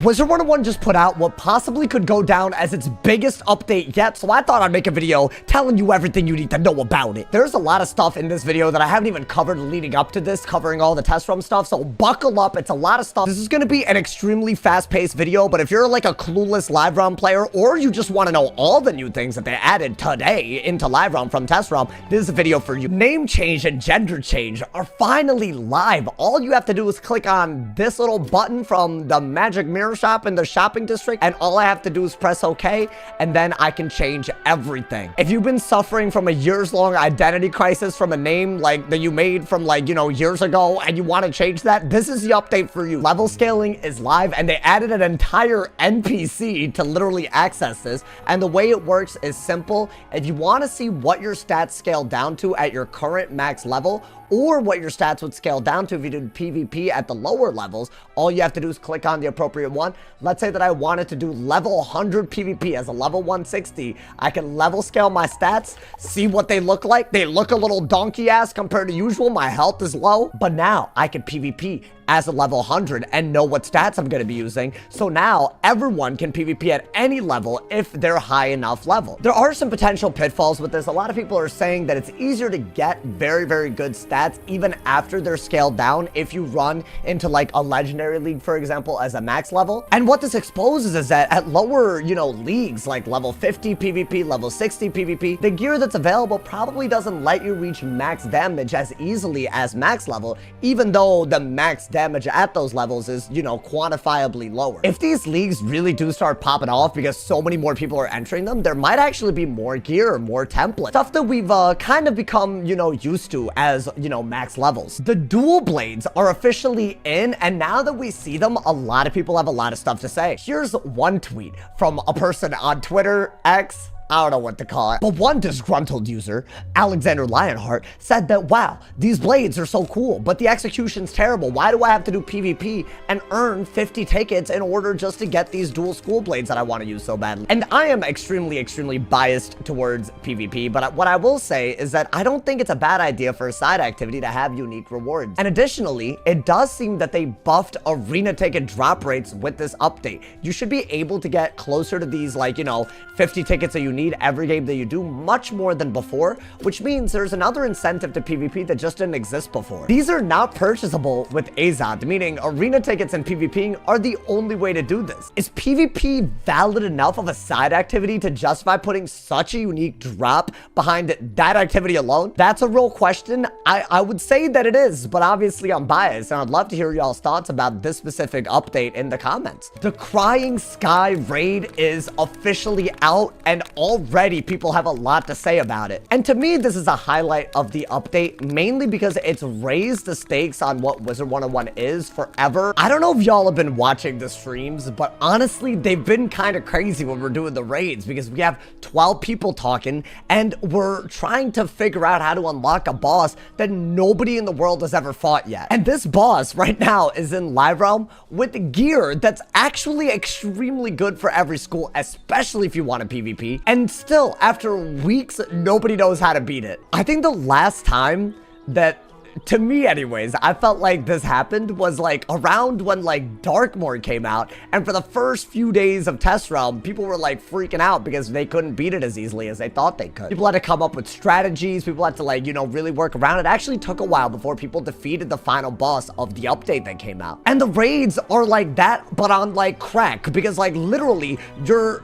Wizard101 just put out what possibly could go down as its biggest update yet, so I thought I'd make a video telling you everything you need to know about it. There's a lot of stuff in this video that I haven't even covered leading up to this, covering all the test room stuff, so buckle up. It's a lot of stuff. This is going to be an extremely fast-paced video, but if you're like a clueless live round player, or you just want to know all the new things that they added today into live round from test round, this is a video for you. Name change and gender change are finally live. All you have to do is click on this little button from the magic mirror shop in the shopping district, and all I have to do is press OK, and then I can change everything. If you've been suffering from a years-long identity crisis from a name like that you made from like, you know, years ago, and you want to change that, this is the update for you. Level scaling is live, and they added an entire NPC to literally access this, and the way it works is simple. If you want to see what your stats scale down to at your current max level, or what your stats would scale down to if you did PvP at the lower levels, all you have to do is click on the appropriate one. Let's say that I wanted to do level 100 PvP as a level 160. I can level scale my stats, see what they look like. They look a little donkey ass compared to usual. My health is low, but now I can PvP as a level 100 and know what stats I'm going to be using. So now everyone can PvP at any level if they're high enough level. There are some potential pitfalls with this. A lot of people are saying that it's easier to get very, very good stats even after they're scaled down if you run into like a legendary league, for example, as a max level. And what this exposes is that at lower, you know, leagues like level 50 PvP, level 60 PvP, the gear that's available probably doesn't let you reach max damage as easily as max level, even though the max damage at those levels is, you know, quantifiably lower. If these leagues really do start popping off because so many more people are entering them, there might actually be more gear, more templates, stuff that we've kind of become, you know, used to as, you know, max levels. The dual blades are officially in, and now that we see them, a lot of people have a lot of stuff to say. Here's one tweet from a person on Twitter, X, I don't know what to call it, but one disgruntled user, Alexander Lionheart, said that, wow, these blades are so cool, but the execution's terrible. Why do I have to do PvP and earn 50 tickets in order just to get these dual school blades that I want to use so badly? And I am extremely, extremely biased towards PvP, but what I will say is that I don't think it's a bad idea for a side activity to have unique rewards. And additionally, it does seem that they buffed arena ticket drop rates with this update. You should be able to get closer to these, like, you know, 50 tickets that you need every game that you do, much more than before, which means there's another incentive to PvP that just didn't exist before. These are not purchasable with AZOD, meaning arena tickets and PvPing are the only way to do this. Is PvP valid enough of a side activity to justify putting such a unique drop behind that activity alone? That's a real question. I would say that it is, but obviously I'm biased, and I'd love to hear y'all's thoughts about this specific update in the comments. The Crying Sky raid is officially out, and already people have a lot to say about it. And to me, this is a highlight of the update, mainly because it's raised the stakes on what Wizard101 is forever. I don't know if y'all have been watching the streams, but honestly, they've been kind of crazy when we're doing the raids because we have 12 people talking and we're trying to figure out how to unlock a boss that nobody in the world has ever fought yet. And this boss right now is in Live Realm with gear that's actually extremely good for every school, especially if you want a PvP. And still, after weeks, nobody knows how to beat it. I think the last time that, to me anyways, I felt like this happened was like around when like Darkmoor came out, and for the first few days of test realm, people were like freaking out because they couldn't beat it as easily as they thought they could. People had to come up with strategies, people had to, like, you know, really work around it. It actually took a while before people defeated the final boss of the update that came out. And the raids are like that, but on like crack, because like literally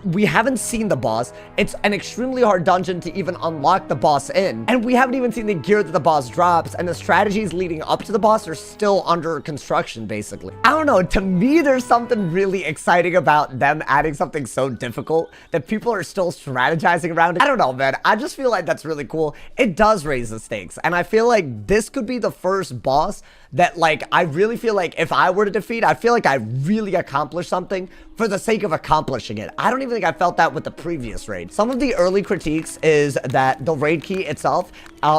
we haven't seen the boss. It's an extremely hard dungeon to even unlock the boss in, and we haven't even seen the gear that the boss drops, and the strategies leading up to the boss are still under construction, basically. I don't know, to me, there's something really exciting about them adding something so difficult that people are still strategizing around it. I don't know, man. I just feel like that's really cool. It does raise the stakes, and I feel like this could be the first boss that, like, I really feel like if I were to defeat, I feel like I really accomplished something for the sake of accomplishing it. I don't even think I felt that with the previous raid. Some of the early critiques is that the raid key itself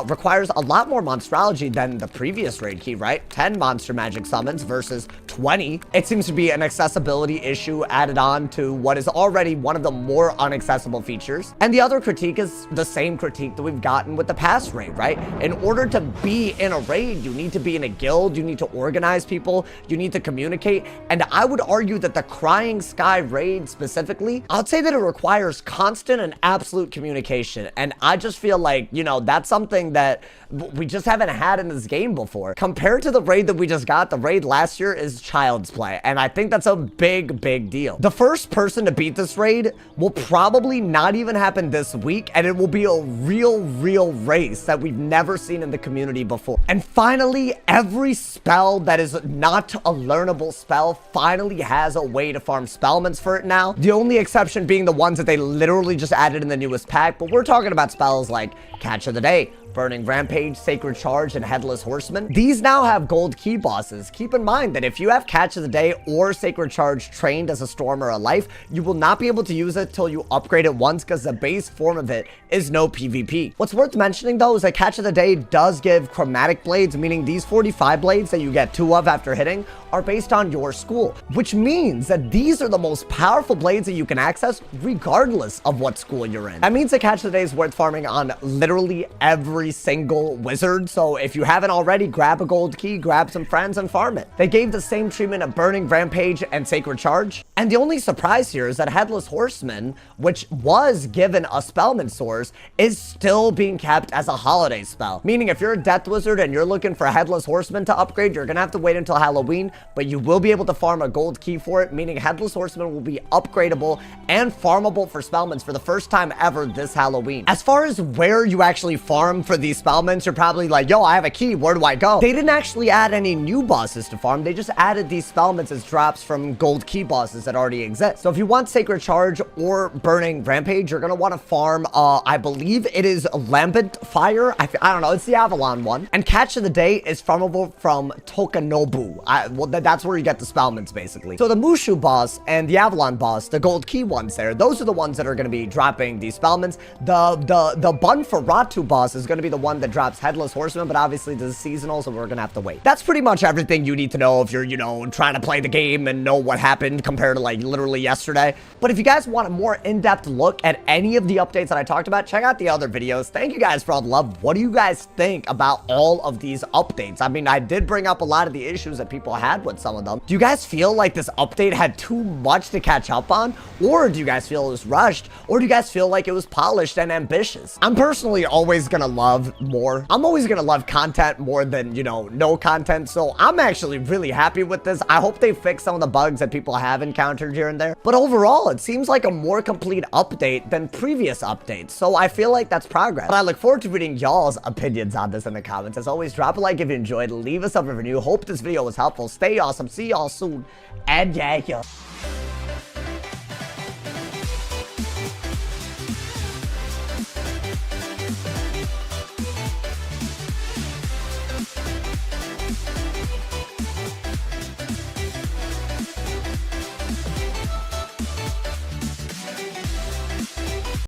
requires a lot more monstrology than the previous raid key, right? 10 monster magic summons versus 20. It seems to be an accessibility issue added on to what is already one of the more unaccessible features. And the other critique is the same critique that we've gotten with the past raid, right? In order to be in a raid, you need to be in a guild build, you need to organize people, you need to communicate, and I would argue that the Crying Sky raid specifically, I'd say that it requires constant and absolute communication, and I just feel like, you know, that's something that we just haven't had in this game before. Compared to the raid that we just got, the raid last year is child's play, and I think that's a big deal. The first person to beat this raid will probably not even happen this week, and it will be a real race that we've never seen in the community before. And finally, every spell that is not a learnable spell finally has a way to farm spellments for it now. The only exception being the ones that they literally just added in the newest pack, but we're talking about spells like Catch of the Day, Burning Rampage, Sacred Charge, and Headless Horseman. These now have gold key bosses. Keep in mind that if you have Catch of the Day or Sacred Charge trained as a Storm or a Life, you will not be able to use it till you upgrade it once, because the base form of it is no PvP. What's worth mentioning though is that Catch of the Day does give chromatic blades, meaning these 45 blades that you get 2 of after hitting are based on your school, which means that these are the most powerful blades that you can access regardless of what school you're in. That means that Catch of the Day is worth farming on literally every single wizard, so if you haven't already, grab a gold key, grab some friends, and farm it. They gave the same treatment of Burning Rampage and Sacred Charge, and the only surprise here is that Headless Horseman, which was given a Spellman source, is still being kept as a holiday spell, meaning if you're a Death Wizard and you're looking for Headless Horseman to upgrade, you're gonna have to wait until Halloween, but you will be able to farm a gold key for it, meaning Headless Horseman will be upgradable and farmable for Spellmans for the first time ever this Halloween. As far as where you actually farm for these Spellmans, you're probably like, yo, I have a key, where do I go? They didn't actually add any new bosses to farm, they just added these Spellmans as drops from gold key bosses that already exist. So if you want Sacred Charge or Burning Rampage, you're gonna want to farm, I believe it is Lambent Fire, I don't know, it's the Avalon one, and Catch of the Day is farmable from Tokanobu. Well, that's where you get the Spellmans, basically. So the Mushu boss and the Avalon boss, the gold key ones there, those are the ones that are going to be dropping these Spellmans. The Bun for Ratu boss is going to be the one that drops Headless Horseman, but obviously this is seasonal, so we're going to have to wait. That's pretty much everything you need to know if you're, you know, trying to play the game and know what happened compared to, like, literally yesterday. But if you guys want a more in-depth look at any of the updates that I talked about, check out the other videos. Thank you guys for all the love. What do you guys think about all of these updates? I mean, I did bring up a lot of the issues that people had with some of them. Do you guys feel like this update had too much to catch up on? Or do you guys feel it was rushed? Or do you guys feel like it was polished and ambitious? I'm personally always gonna love more. I'm always gonna love content more than, you know, no content. So I'm actually really happy with this. I hope they fix some of the bugs that people have encountered here and there. But overall, it seems like a more complete update than previous updates. So I feel like that's progress. But I look forward to reading y'all's opinions on this in the comments. As always, drop a like if you enjoyed. Leave us a review. Hope this video was helpful. Stay awesome. See y'all soon. And yeah.